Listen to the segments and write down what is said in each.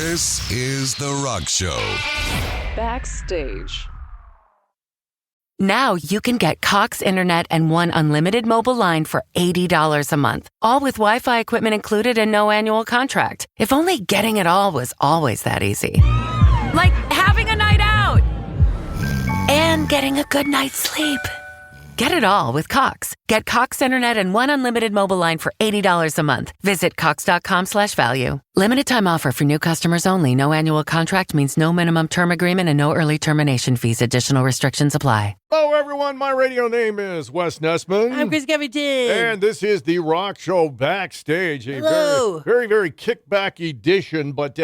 This is The Rock Show. Backstage. Now you can get Cox Internet and one unlimited mobile line for $80 a month, all with Wi-Fi equipment included and no annual contract. If only getting it all was always that easy. Like having a night out and getting a good night's sleep. Get it all with Cox. Get Cox Internet and one unlimited mobile line for $80 a month. Visit cox.com/value. Limited time offer for new customers only. No annual contract means no minimum term agreement and no early termination fees. Additional restrictions apply. Hello, everyone. My radio name is Wes Nessman. I'm Chris Covington. And this is the Rock Show Backstage. A Hello. very, very kickback edition, but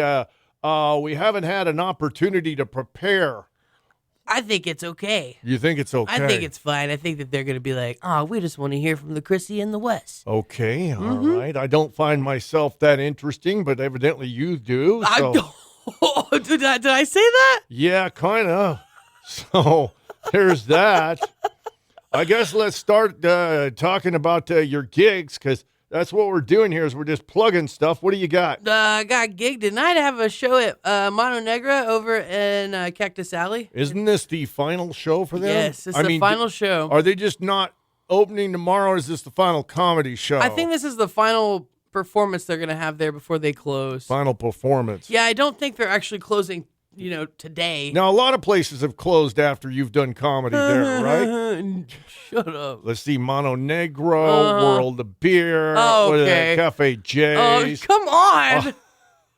we haven't had an opportunity to prepare. I think it's okay. You think it's okay? I think it's fine. I think that they're going to be like, oh, we just want to hear from the Chrissy and the Wes. Okay, all right. I don't find myself that interesting, but evidently you do. So. Did I say that? Yeah, kind of. So there's that. I guess let's start talking about your gigs, because that's what we're doing here is we're just plugging stuff. What do you got? I got gig tonight. I have a show at Mono Negra over in Cactus Alley. Isn't this the final show for them? Yes, it's the final show. Are they just not opening tomorrow, or is this the final comedy show? I think this is the final performance they're going to have there before they close. Final performance. Yeah, I don't think they're actually closing, today. Now, a lot of places have closed after you've done comedy there, right? Shut up. Let's see, Mono Negro, World of Beer, Oh, what is okay. that, Cafe Oh, J's. come on.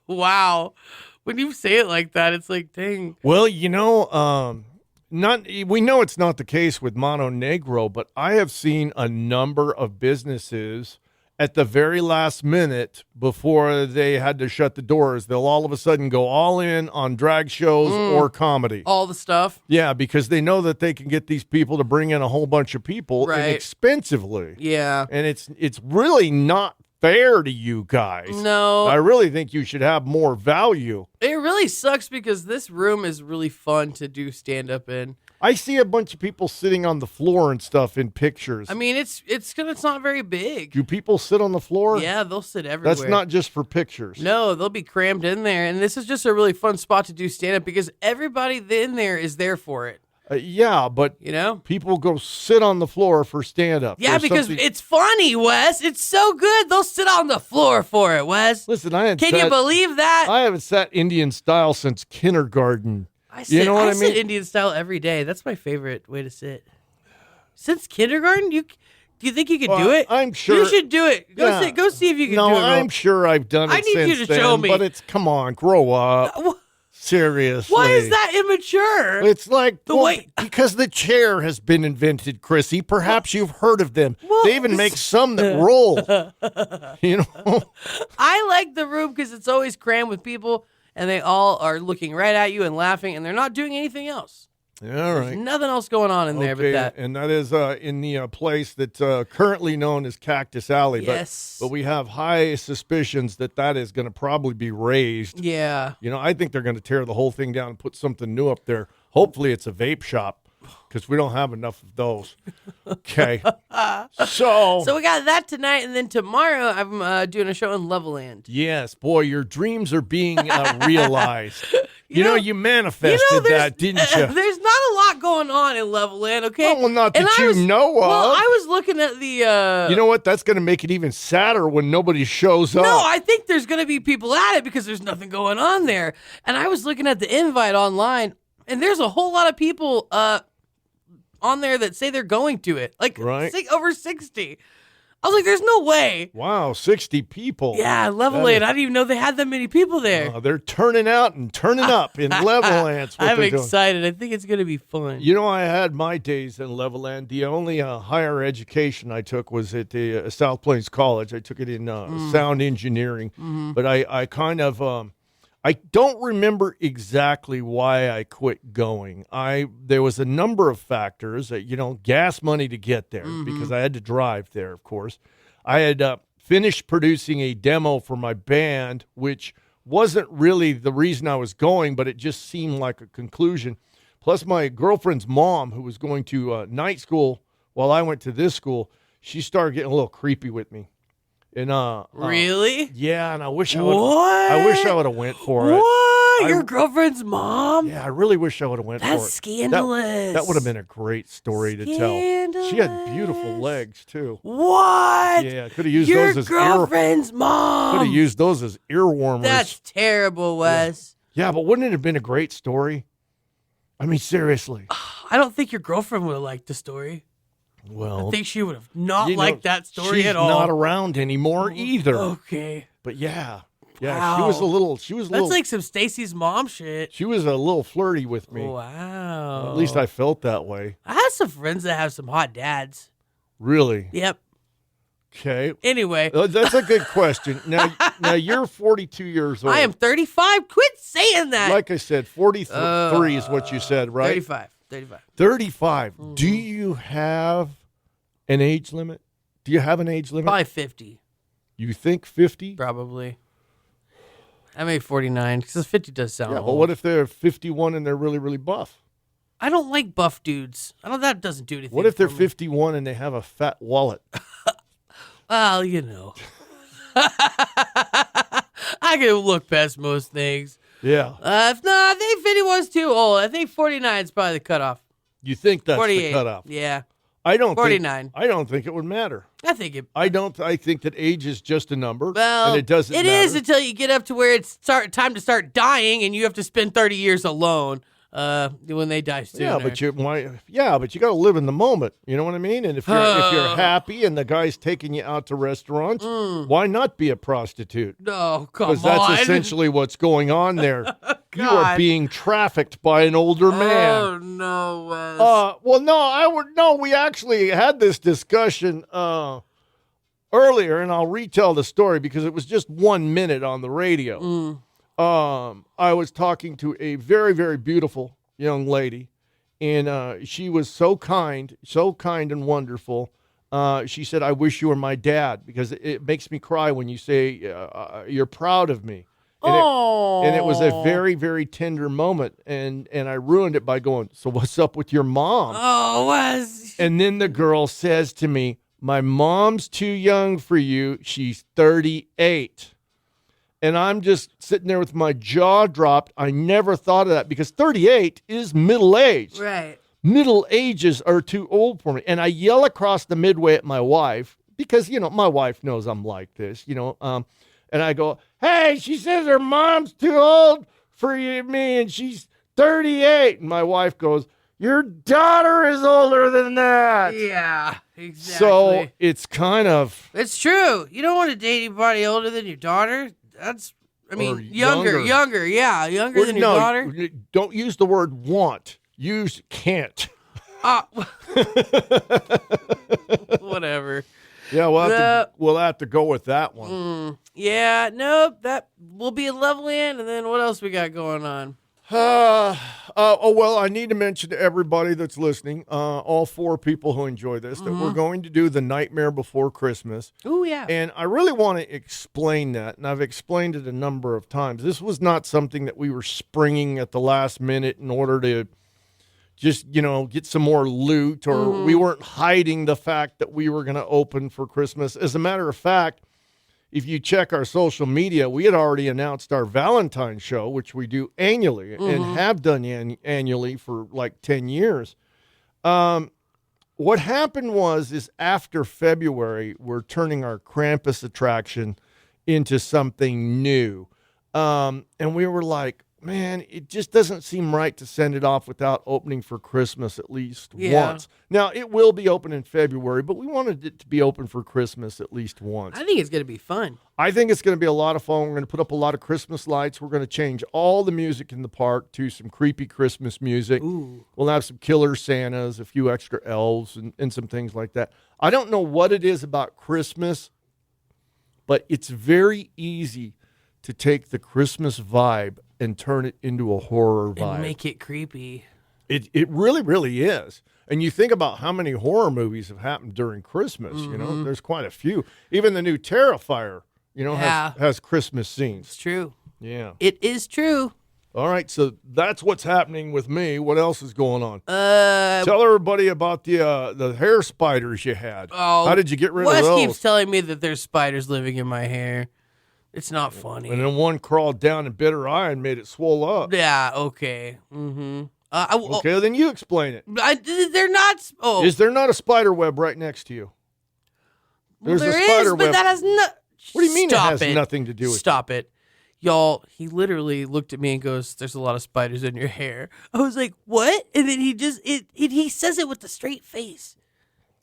Wow. When you say it like that, it's like, dang. Well, we know it's not the case with Mono Negro, but I have seen a number of businesses at the very last minute before they had to shut the doors. They'll all of a sudden go all in on drag shows or comedy. All the stuff. Yeah, because they know that they can get these people to bring in a whole bunch of people Right. inexpensively. Yeah. And it's really not fair to you guys. No. I really think you should have more value. It really sucks because this room is really fun to do stand-up in. I see a bunch of people sitting on the floor and stuff in pictures. I mean, it's not very big. Do people sit on the floor? Yeah, they'll sit everywhere. That's not just for pictures. No, they'll be crammed in there. And this is just a really fun spot to do stand-up because everybody in there is there for it. Yeah, but people go sit on the floor for stand-up. Yeah, because it's funny, Wes. It's so good. They'll sit on the floor for it, Wes. Listen, Can you believe that? I haven't sat Indian style since kindergarten. I I sit Indian style every day. That's my favorite way to sit. Since kindergarten, do you think you could do it? I'm sure you should do it. Go see if you can do it. No, I'm sure I've done it. I need since you to then, show me. But come on, grow up. Seriously. Why is that immature? It's like because the chair has been invented, Chrissy. Perhaps you've heard of them. They even make some that roll. I like the room because it's always crammed with people, and they all are looking right at you and laughing, and they're not doing anything else. All There's right. nothing else going on in there but that. And that is in the place that's currently known as Cactus Alley. Yes. But we have high suspicions that is going to probably be raised. Yeah. I think they're going to tear the whole thing down and put something new up there. Hopefully it's a vape shop because we don't have enough of those. Okay. So we got that tonight, and then tomorrow I'm doing a show in Levelland. yes, boy, your dreams are being realized. You manifested that, didn't you? There's not a lot going on in Levelland, okay? Well, not that you know of. Well, I was looking at the... You know what? That's going to make it even sadder when nobody shows up. No, I think there's going to be people at it because there's nothing going on there. And I was looking at the invite online, and there's a whole lot of people on there that say they're going to it. Like over 60. I was like, there's no way. Wow, 60 people. Yeah, Levelland. I didn't even know they had that many people there. They're turning out and turning up in Levelland. I'm excited. I think it's going to be fun. I had my days in Levelland. The only higher education I took was at the South Plains College. I took it in sound engineering. Mm-hmm. But I kind of... I don't remember exactly why I quit going. There was a number of factors, gas money to get there because I had to drive there, of course. I had finished producing a demo for my band, which wasn't really the reason I was going, but it just seemed like a conclusion. Plus, my girlfriend's mom, who was going to night school while I went to this school, she started getting a little creepy with me. And really? Yeah, and I wish I What? wish I would have went for it. What? Your girlfriend's mom? Yeah, I really wish I would have went for it. That's scandalous. That would have been a great story to tell. She had beautiful legs too. What? Yeah, could have used Your those as girlfriend's mom. Could have used those as ear warmers. That's terrible, Wes. Yeah, but wouldn't it have been a great story? I mean, seriously. I don't think your girlfriend would have liked the story. Well, I think she would have not liked that story she's at all. not around anymore either. Okay. But yeah, Wow. she was a little. That's like some Stacy's mom shit. She was a little flirty with me. Wow. At least I felt that way. I have some friends that have some hot dads. Really? Yep. Okay. Anyway. That's a good question. Now you're 42 years old. I am 35. Quit saying that. Like I said, 43 is what you said, right? 35. 35. Mm-hmm. Do you have an age limit? Do you have an age limit? Probably 50. You think 50? Probably. I made 49 because 50 does sound Yeah, old. but what if they're 51 and they're really, really buff? I don't like buff dudes. That doesn't do anything. What if they're for me. 51 and they have a fat wallet? Well, you know. I can look past most things. Yeah. I think 51's too old. I think 49 is probably the cutoff. You think that's 48. the cutoff? Yeah. I don't 49. I don't think it would matter. I think it. I think that age is just a number. Well, and it doesn't It matter. is until you get up to where it's time to start dying, and you have to spend 30 years alone when they die sooner. Yeah, but you got to live in the moment. You know what I mean? And if you're happy and the guy's taking you out to restaurants, why not be a prostitute? No, come on. Because that's essentially what's going on there. You are God. being trafficked by an older man. Oh no, Wes. Well, no. We actually had this discussion earlier, and I'll retell the story because it was just 1 minute on the radio. I was talking to a very, very beautiful young lady, and she was so kind and wonderful. She said, "I wish you were my dad," because it makes me cry when you say you're proud of me. And it was a very, very tender moment, and I ruined it by going, "So what's up with your mom?" Oh, Wes. And then the girl says to me, "My mom's too young for you. She's 38. And I'm just sitting there with my jaw dropped. I never thought of that because 38 is middle age. Right. Middle ages are too old for me. And I yell across the midway at my wife because, my wife knows I'm like this, and I go, "Hey, she says her mom's too old for me and she's 38. And my wife goes, "Your daughter is older than that." Yeah, exactly. So it's kind of... It's true. You don't want to date anybody older than your daughter. Or younger. Yeah, younger than your daughter. Don't use the word want. Use can't. Whatever. Yeah, we'll have to go with that one. Yeah, nope. That will be a lovely end. And then what else we got going on? Well, I need to mention to everybody that's listening, all 4 people who enjoy this, that we're going to do The Nightmare Before Christmas. Oh, yeah. And I really want to explain that, and I've explained it a number of times. This was not something that we were springing at the last minute in order to just, get some more loot, or we weren't hiding the fact that we were going to open for Christmas. As a matter of fact, if you check our social media, we had already announced our Valentine's show, which we do annually and have done annually for like 10 years. What happened is after February, we're turning our Krampus attraction into something new. And we were like, man, it just doesn't seem right to send it off without opening for Christmas at least once. Now, it will be open in February, but we wanted it to be open for Christmas at least once. I think it's going to be fun. I think it's going to be a lot of fun. We're going to put up a lot of Christmas lights. We're going to change all the music in the park to some creepy Christmas music. Ooh. We'll have some killer Santas, a few extra elves, and some things like that. I don't know what it is about Christmas, but it's very easy to take the Christmas vibe and turn it into a horror vibe. And make it creepy. It really, really is. And you think about how many horror movies have happened during Christmas, there's quite a few. Even the new Terrifier, has Christmas scenes. It's true. Yeah. It is true. All right, so that's what's happening with me. What else is going on? Tell everybody about the hair spiders you had. Oh, how did you get rid of Wes those? keeps telling me that there's spiders living in my hair. It's not funny. And then one crawled down and bit her eye and made it swell up. Yeah. Okay. Mm-hmm. Okay, then you explain it. They're not. Oh, Is there not a spider web right next to you? There's there a spider is, web. but that has no. What do you mean Stop it has nothing to do with Stop it. Y'all, he literally looked at me and goes, "There's a lot of spiders in your hair." I was like, "What?" And then he says it with a straight face.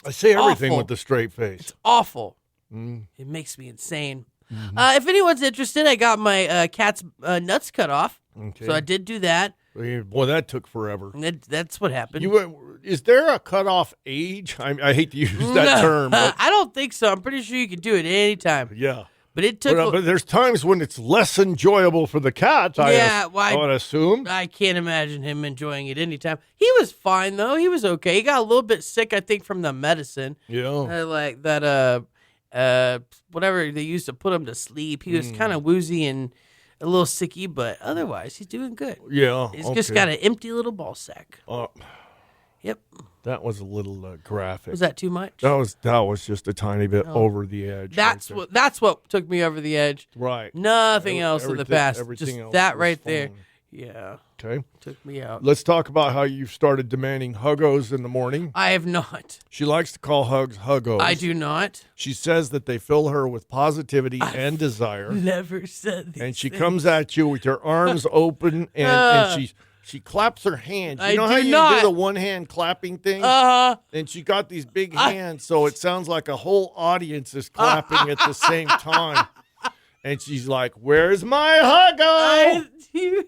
I say everything Awful. with a straight face. It's awful. Mm. It makes me insane. Mm-hmm. If anyone's interested, I got my cat's nuts cut off. Okay. So I did do that. Boy, that took forever. And that's what happened. Is there a cutoff age? I hate to use that term. But I don't think so. I'm pretty sure you can do it any time. yeah. But it took. But there's times when it's less enjoyable for the cat. I would assume. I can't imagine him enjoying it anytime. He was fine though. He was okay. He got a little bit sick, I think, from the medicine. Yeah. Like that. Whatever they used to put him to sleep. He was kind of woozy and a little sicky, but otherwise he's doing good. Yeah. He's just got an empty little ball sack. Yep. That was a little graphic. Was that too much? That was just a tiny bit over the edge. That's what took me over the edge. Right. Nothing else in the past. Everything Just else that was right there. fine. Yeah. Okay. Took me out. Let's talk about how you've started demanding huggos in the morning. I have not. She likes to call hugs huggos. I do not. She says that they fill her with positivity and desire. Never said these And she things. comes at you with her arms open and she claps her hands. You I know do how you not. do the one hand clapping thing? And she got these big hands, so it sounds like a whole audience is clapping at the same time. And she's like, "Where's my huggo?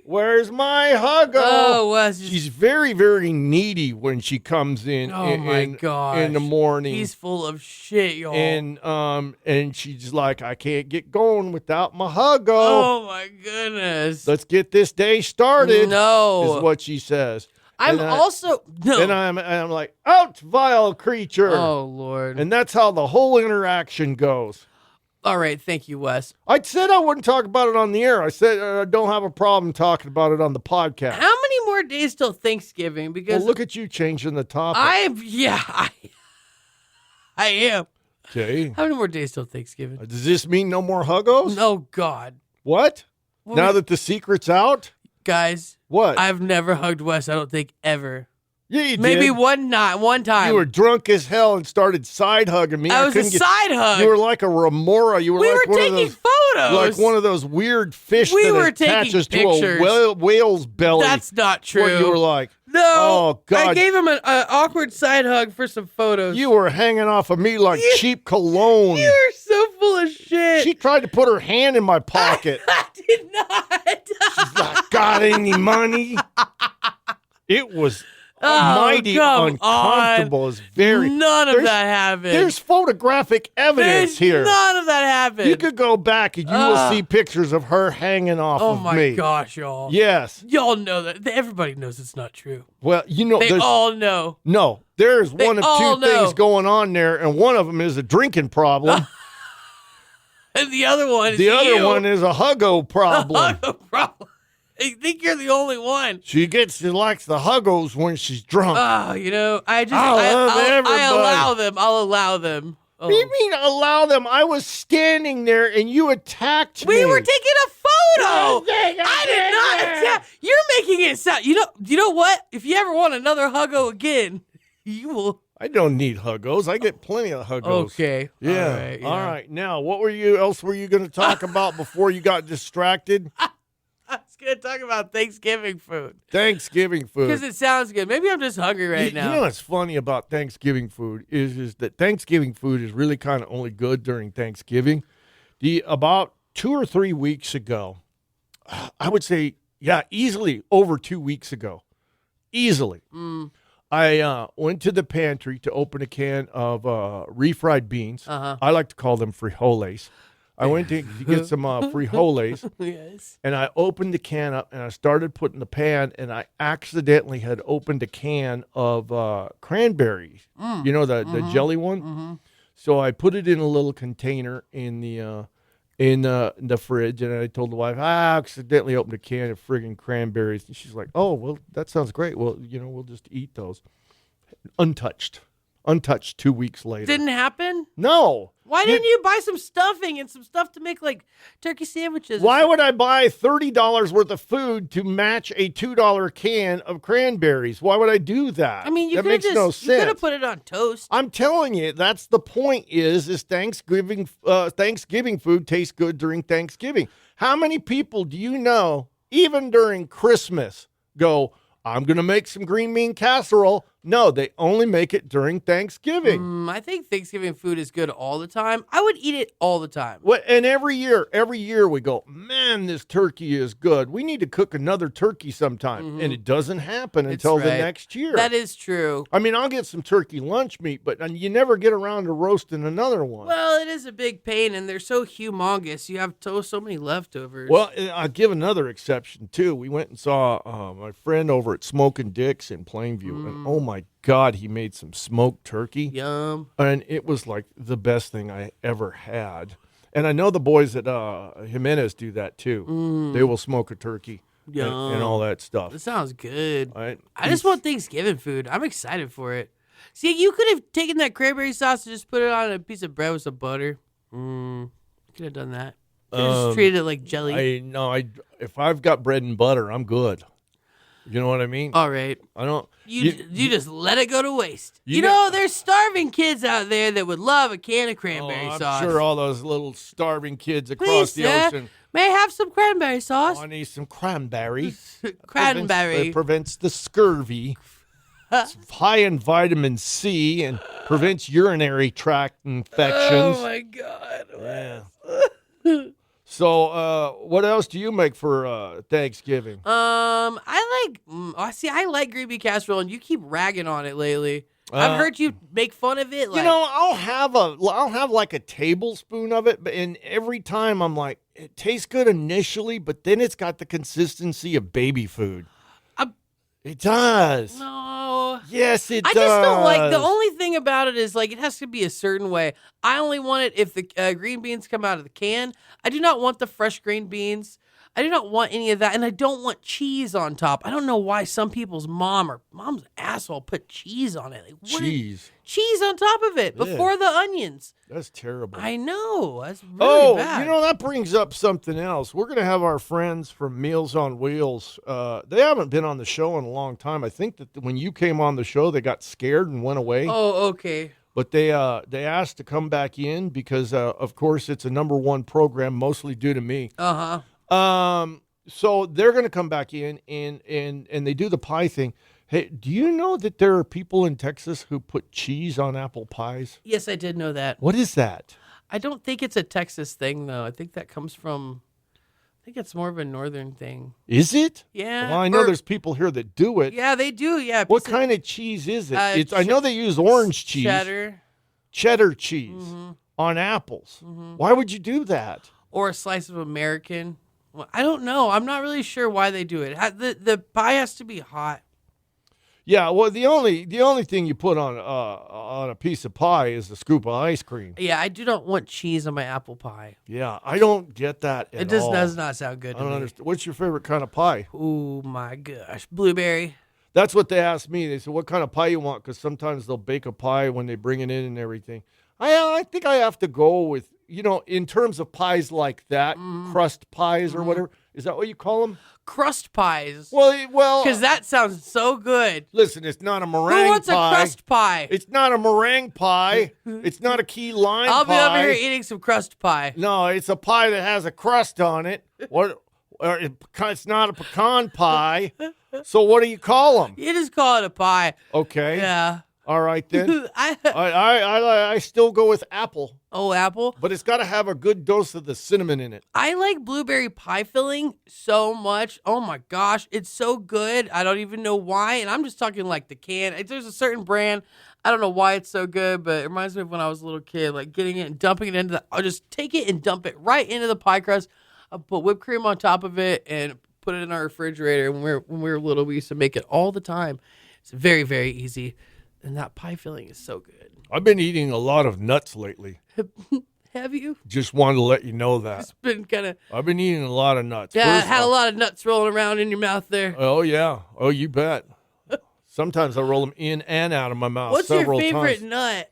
Where's my huggo?" Oh, Wes. She's very, very needy when she comes in. Oh my gosh. In the morning. He's full of shit, y'all. And she's like, "I can't get going without my huggo. Oh my goodness. Let's get this day started." No. Is what she says. I'm also no. And I'm like, "Out, vile creature!" Oh Lord. And that's how the whole interaction goes. All right, thank you, Wes. I said I wouldn't talk about it on the air. I said I don't have a problem talking about it on the podcast. How many more days till Thanksgiving? Because Well, look at you changing the topic. I am. Okay. How many more days till Thanksgiving? Does this mean no more huggos? Oh God. What? Now that the secret's out? Guys, What? I've never hugged Wes, I don't think ever. Yeah, you Maybe did. one time. You were drunk as hell and started side hugging me. I was a couldn't get- side hug. You were like a remora. You were we like were one taking of those, photos. like one of those weird fish We that were taking attaches to pictures. a whale's belly. That's not true. What you were like. No. Oh, God. I gave him an awkward side hug for some photos. You were hanging off of me like cheap cologne. You are so full of shit. She tried to put her hand in my pocket. I did not. She's like, "Got any money?" It was mighty come uncomfortable. on. It's very. None of there's- that happened. There's photographic evidence here. None of that happened. You could go back and you will see pictures of her hanging off Oh of my me. gosh, y'all. Yes. Y'all know that. Everybody knows it's not true. Well, you know, They there's all know. no. There's They one of all two know. things going on there, and one of them is a drinking problem. And the other one is The other you. one is a huggo problem. No problem. I think you're the only one. She likes the huggos when she's drunk. Oh, you know, I everybody. allow them. I'll allow them. Oh. What do you mean allow them? I was standing there and you attacked me. We were taking a photo. I did not attack. You're making it sound. You know what? If you ever want another huggo again, you will. I don't need huggos. I get plenty of huggos. Okay. Yeah. All right. All right. Now, what else were you going to talk about before you got distracted? I was going to talk about Thanksgiving food. Thanksgiving food. Because it sounds good. Maybe I'm just hungry right now. You know what's funny about Thanksgiving food is that Thanksgiving food is really kind of only good during Thanksgiving. About 2 or 3 weeks ago, I would say, easily over 2 weeks ago. Easily. I went to the pantry to open a can of refried beans. I like to call them frijoles. I went to get some frijoles. Yes. And I opened the can up and I started putting the pan, and I accidentally had opened a can of cranberries. You know, the jelly one? So I put it in a little container in the in the fridge, and I told the wife, I accidentally opened a can of friggin' cranberries, and she's like, oh, well, that sounds great. Well, we'll just eat those. Untouched 2 weeks later. Didn't happen? No. Why didn't you buy some stuffing and some stuff to make like turkey sandwiches? Why would I buy $30 worth of food to match a $2 can of cranberries? Why would I do that? I mean, you that could makes have no sense. You could have put it on toast. I'm telling you, that's the point. Is Thanksgiving food tastes good during Thanksgiving? How many people do you know, even during Christmas, go, I'm going to make some green bean casserole? No, they only make it during Thanksgiving. I think Thanksgiving food is good all the time. I would eat it all the time. And every year we go, man, this turkey is good. We need to cook another turkey sometime. And it doesn't happen until the next year. That is true. I mean, I'll get some turkey lunch meat, but you never get around to roasting another one. Well, it is a big pain, and they're so humongous. You have so many leftovers. Well, I'll give another exception, too. We went and saw my friend over at Smokin' Dick's in Plainview, and oh, my God, he made some smoked turkey. Yum. And it was like the best thing I ever had. And I know the boys at Jimenez do that, too. They will smoke a turkey and all that stuff. That sounds good. Right? I just want Thanksgiving food. I'm excited for it. See, you could have taken that cranberry sauce and just put it on a piece of bread with some butter. Could have done that. Could have just treated it like jelly. If I've got bread and butter, I'm good. You know what I mean? All right. I don't. You just let it go to waste. You know, there's starving kids out there that would love a can of cranberry sauce. I'm sure all those little starving kids across the ocean. May I have some cranberry sauce? Oh, I need some cranberry. Cranberry. It prevents the scurvy. It's high in vitamin C and prevents urinary tract infections. Oh, my God. Yeah. So, what else do you make for Thanksgiving? I like green bean casserole, and you keep ragging on it lately. I've heard you make fun of it. I'll have like a tablespoon of it, and every time I'm like, it tastes good initially, but then it's got the consistency of baby food. It does. No. Yes, it does. I just don't like, the only thing about it is like it has to be a certain way. I only want it if the green beans come out of the can. I do not want the fresh green beans. I do not want any of that, and I don't want cheese on top. I don't know why some people's mom's an asshole put cheese on it. Like, cheese on top of it before the onions. That's terrible. I know. That's really bad. That brings up something else. We're going to have our friends from Meals on Wheels. They haven't been on the show in a long time. I think that when you came on the show, they got scared and went away. Oh, okay. But they asked to come back in because, of course, it's a #1 program, mostly due to me. Uh-huh. So they're going to come back in and they do the pie thing. Hey, do you know that there are people in Texas who put cheese on apple pies? Yes, I did know that. What is that? I don't think it's a Texas thing, though. I think that comes from, I think it's more of a northern thing. Is it? Yeah. Well, I know there's people here that do it. Yeah, they do, yeah. What kind of cheese is it? I know they use orange cheese. Cheddar cheese on apples. Why would you do that? Or a slice of American. Well, I don't know. I'm not really sure why they do it. The pie has to be hot. Yeah, well, the only thing you put on a piece of pie is a scoop of ice cream. Yeah, I do not want cheese on my apple pie. Yeah, I don't get that at all. It just does not sound good to me. I don't understand. What's your favorite kind of pie? Oh, my gosh. Blueberry. That's what they asked me. They said, what kind of pie you want? Because sometimes they'll bake a pie when they bring it in and everything. I think I have to go with, in terms of pies like that, crust pies or whatever. Is that what you call them? Crust pies. Well, because that sounds so good. Listen, it's not a meringue pie. Who wants a crust pie? It's not a meringue pie. It's not a key lime pie. I'll be over here eating some crust pie. No, it's a pie that has a crust on it. It's not a pecan pie. So what do you call them? You just call it a pie. Okay. Yeah. All right then. I still go with apple. Oh, apple? But it's got to have a good dose of the cinnamon in it. I like blueberry pie filling so much. Oh my gosh, it's so good. I don't even know why. And I'm just talking like the can. There's a certain brand. I don't know why it's so good, but it reminds me of when I was a little kid, like getting it and dumping it into I'll just take it and dump it right into the pie crust. I'll put whipped cream on top of it and put it in our refrigerator. When we were little, we used to make it all the time. It's very, very easy. And that pie filling is so good. I've been eating a lot of nuts lately. Have you? Just wanted to let you know that. It's been kind of. I've been eating a lot of nuts. Yeah, First had a off- lot of nuts rolling around in your mouth there. Oh, yeah. Oh, you bet. Sometimes I roll them in and out of my mouth What's your several favorite times. nut?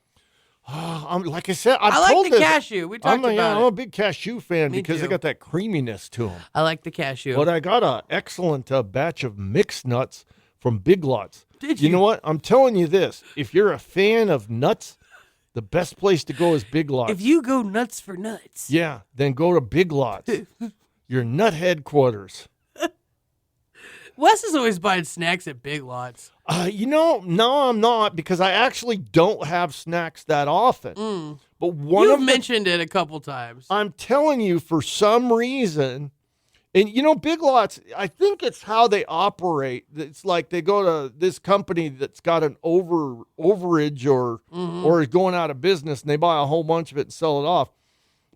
Like I said, I like the cashew. We talked about I'm it. a big cashew fan Me because they too. got that creaminess to them. I like the cashew. But I got an excellent batch of mixed nuts from Big Lots. Did You you? know what? I'm telling you this. If you're a fan of nuts, the best place to go is Big Lots. If you go nuts for nuts. Yeah, then go to Big Lots. Your nut headquarters. Wes is always buying snacks at Big Lots. No, I'm not because I actually don't have snacks that often. But You've mentioned it a couple times. I'm telling you, for some reason, and Big Lots, I think it's how they operate. It's like they go to this company that's got an overage or is going out of business, and they buy a whole bunch of it and sell it off.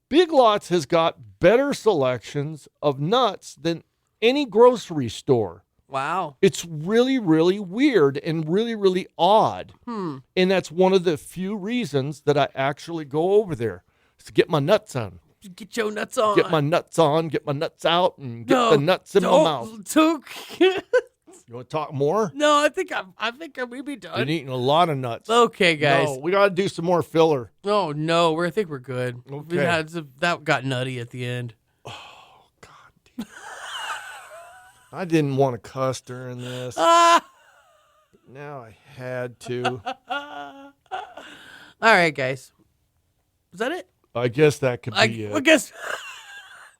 Big Lots has got better selections of nuts than any grocery store. Wow. It's really, really weird and really, really odd. And that's one of the few reasons that I actually go over there is to get my nuts on. Get your nuts on. Get my nuts on, get my nuts out, and get the nuts in my mouth. You want to talk more? No, I think we be done. Been eating a lot of nuts. Okay, guys. No, we got to do some more filler. Oh no, I think we're good. Okay. That got nutty at the end. I didn't want to cuss during this. Ah! Now I had to. All right, guys. Is that it? I guess that could be it. I guess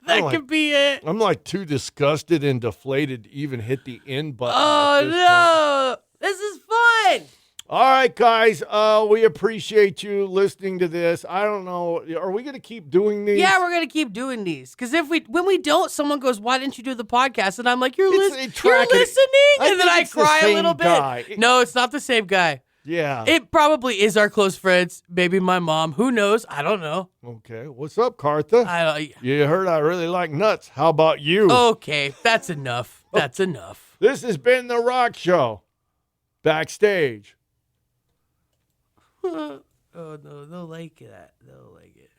that like- could be it. I'm like too disgusted and deflated to even hit the end button. Oh at this point. no, this is fun. All right, guys. We appreciate you listening to this. I don't know. Are we going to keep doing these? Yeah, we're gonna keep doing these because when we don't, someone goes, "Why didn't you do the podcast?" And I'm like, "You're It's listening," I and then think I it's the cry a same little bit. guy. No, it's not the same guy. Yeah. It probably is our close friends, maybe my mom. Who knows? I don't know. Okay. What's up, Cartha? You heard I really like nuts. How about you? Okay, that's enough. That's enough. This has been The Rock Show. Backstage. Oh no, they'll like that. They'll like it.